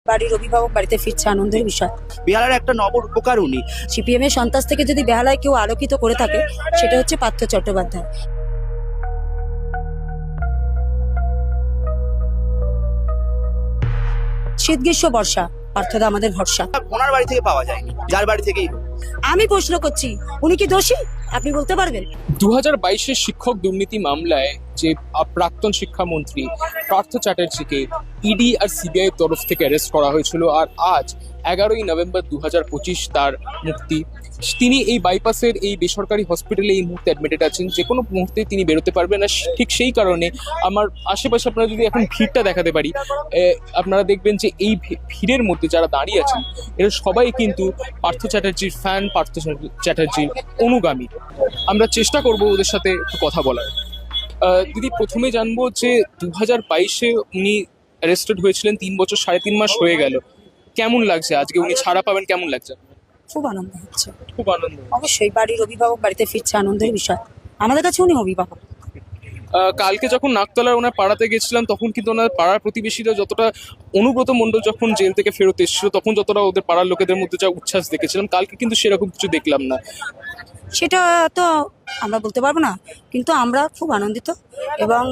বাড়ির অভিভাবক বাড়িতে ফিরছে, আনন্দের বিষয়। বেহালার একটা নবরূপকার উনি। সিপিএম এর সন্ত্রাস থেকে যদি বেহালায় কেউ আলোকিত করে থাকে সেটা হচ্ছে পার্থ চট্টোপাধ্যায়। শীত গ্রীষ্ম বর্ষা পার্থদা আমাদের ভরসা। ওনার বাড়ি থেকে পাওয়া যায়নি, যার বাড়ি থেকেই হোক। আমি প্রশ্ন করছি, উনি কি দোষী? আপনি বলতে পারবেন? 2022-এর শিক্ষক দুর্নীতি মামলায় যে প্রাক্তন শিক্ষামন্ত্রী পার্থ চ্যাটার্জিকে ইডি আর সিবিআই তরফ থেকে অ্যারেস্ট করা হয়েছিল, আর আজ 11ই নভেম্বর 2025 তার মুক্তি। তিনি এই বাইপাসের এই বেসরকারি হসপিটালে এই মুহূর্তে অ্যাডমিটেড আছেন, যে কোনো মুহূর্তে তিনি বেরোতে পারবেন। আর ঠিক সেই কারণে আমার আশেপাশে আপনারা যদি এখন ভিড়টা দেখাতে পারি, আপনারা দেখবেন যে এই ভিড়ের মধ্যে যারা দাঁড়িয়ে আছেন এরা সবাই কিন্তু পার্থ চ্যাটার্জির ফ্যান, পার্থ চ্যাটার্জির অনুগামী। আমরা চেষ্টা করব ওদের সাথে একটু কথা বলার। দিদি, প্রথমে জানবো যে 2022-এ উনি অ্যারেস্টেড হয়েছিলেন, 3 বছর 3.5 মাস হয়ে গেল। কেমন লাগছে আজকে উনি ছাড়া পাবেন? কেমন লাগছে? খুব আনন্দ হচ্ছে। খুব আনন্দ। অবশ্যই, বাড়ির অভিভাবক বাড়িতে ফিরছে, আনন্দের বিষয়। আমাদের কাছে উনি অভিভাবক। কালকে যখন নাকতলার ওনার পাড়াতে গেছিলাম তখন কিন্তু ওনার পাড়ার প্রতিবেশীরা যতটা, অনুব্রত মণ্ডল যখন জেল থেকে ফেরত এসেছিল তখন যতটা ওদের পাড়ার লোকেদের মধ্যে যা উচ্ছ্বাস দেখেছিলাম, কালকে কিন্তু সেরকম কিছু দেখলাম না। সেটা তো আমরা বলতে পারবো না, কিন্তু আমরা খুব আনন্দিত। এবং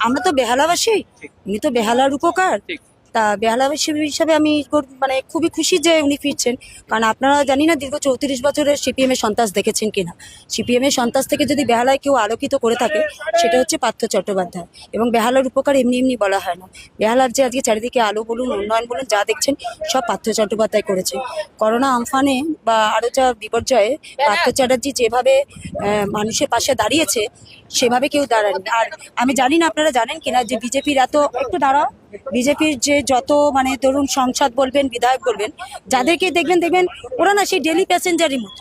আমরা তো বেহালাবাসী, উনি তো বেহালার উপকার। তা বেহালাবাসী হিসাবে আমি মানে খুবই খুশি যে উনি ফিরছেন। কারণ আপনারা জানি না দীর্ঘ 34 বছরের সিপিএম এর সন্ত্রাস দেখেছেন কিনা। সিপিএম এর সন্ত্রাস থেকে যদি বেহালায় কেউ আলোকিত করে থাকে সেটা হচ্ছে পার্থ চট্টোপাধ্যায়। এবং বেহালার উপকার এমনি এমনি বলা হয় না। বেহালার যে আজকে চারিদিকে আলো বলুন, উন্নয়ন বলুন, যা দেখছেন সব পার্থ চট্টোপাধ্যায় করেছে। করোনা আমফানে বা আরও যা বিপর্যয়ে পার্থ চ্যাটার্জি যেভাবে মানুষের পাশে দাঁড়িয়েছে সেভাবে কেউ দাঁড়ায়নি। আর আমি জানি না আপনারা জানেন কিনা যে বিজেপির একটু দাঁড়াও, বিজেপির যে যত মানে ধরুন সংসদ বলবেন, বিধায়ক বলবেন, যাদেরকে দেখবেন ওরা না সেই ডেলি প্যাসেঞ্জারের মতো।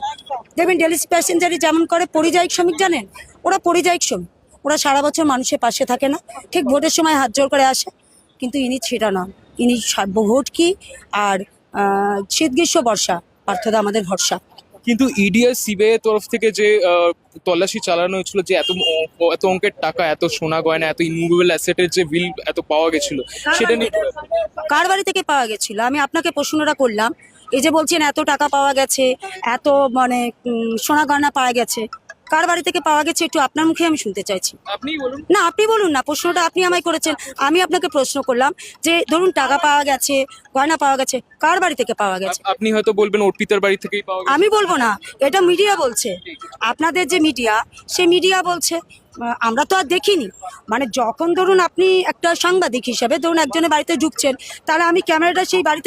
দেখবেন ডেলি প্যাসেঞ্জারই যেমন করে পরিযায়ী শ্রমিক, জানেন ওরা পরিযায়ী শ্রমিক, ওরা সারা বছর মানুষের পাশে থাকে না, ঠিক ভোটের সময় হাত জোর করে আসে। কিন্তু ইনি সেটা নন, ইনি ভোট কি আর শীত গ্রীষ্ম বর্ষা পার্থদা আমাদের ভরসা। কিন্তু ইডি আর সিবিআই এর তরফ থেকে যে তল্লাশি চালানো হয়েছিল, যে এত অঙ্কের টাকা, এত সোনা গয়না, এত ইমুভেবল অ্যাসেটের যে বিল এত পাওয়া গেছিল, সেটা নিয়ে কার বাড়ি থেকে পাওয়া গেছিল? আমি আপনাকে প্রশ্নটা করলাম। এই যে বলছেন এত টাকা পাওয়া গেছে, এত মানে সোনা গয়না পাওয়া গেছে, কার বাড়ি থেকে পাওয়া গেছে একটু আপনার মুখে আমি শুনতে চাইছি। আপনিই বলুন না, আপনি বলুন না, প্রশ্নটা আপনি আমায় করেছেন। আমি আপনাকে প্রশ্ন করলাম যে ধরুন টাকা পাওয়া গেছে, গয়না পাওয়া গেছে, কার বাড়ি থেকে পাওয়া গেছে? আপনি হয়তো বলবেন অর্পিতার বাড়ি থেকেই পাওয়া গেছে। আমি বলবো না, এটা মিডিয়া বলছে। আপনাদের যে মিডিয়া, সে মিডিয়া বলছে, আমরা তো আর দেখিনি। মানে যখন ধরুন আপনি একটা সাংবাদিক হিসাবে ধরুন একজনের বাড়িতে ঢুকছেন, তাহলে আমি ক্যামেরাটা সেই বাড়িতে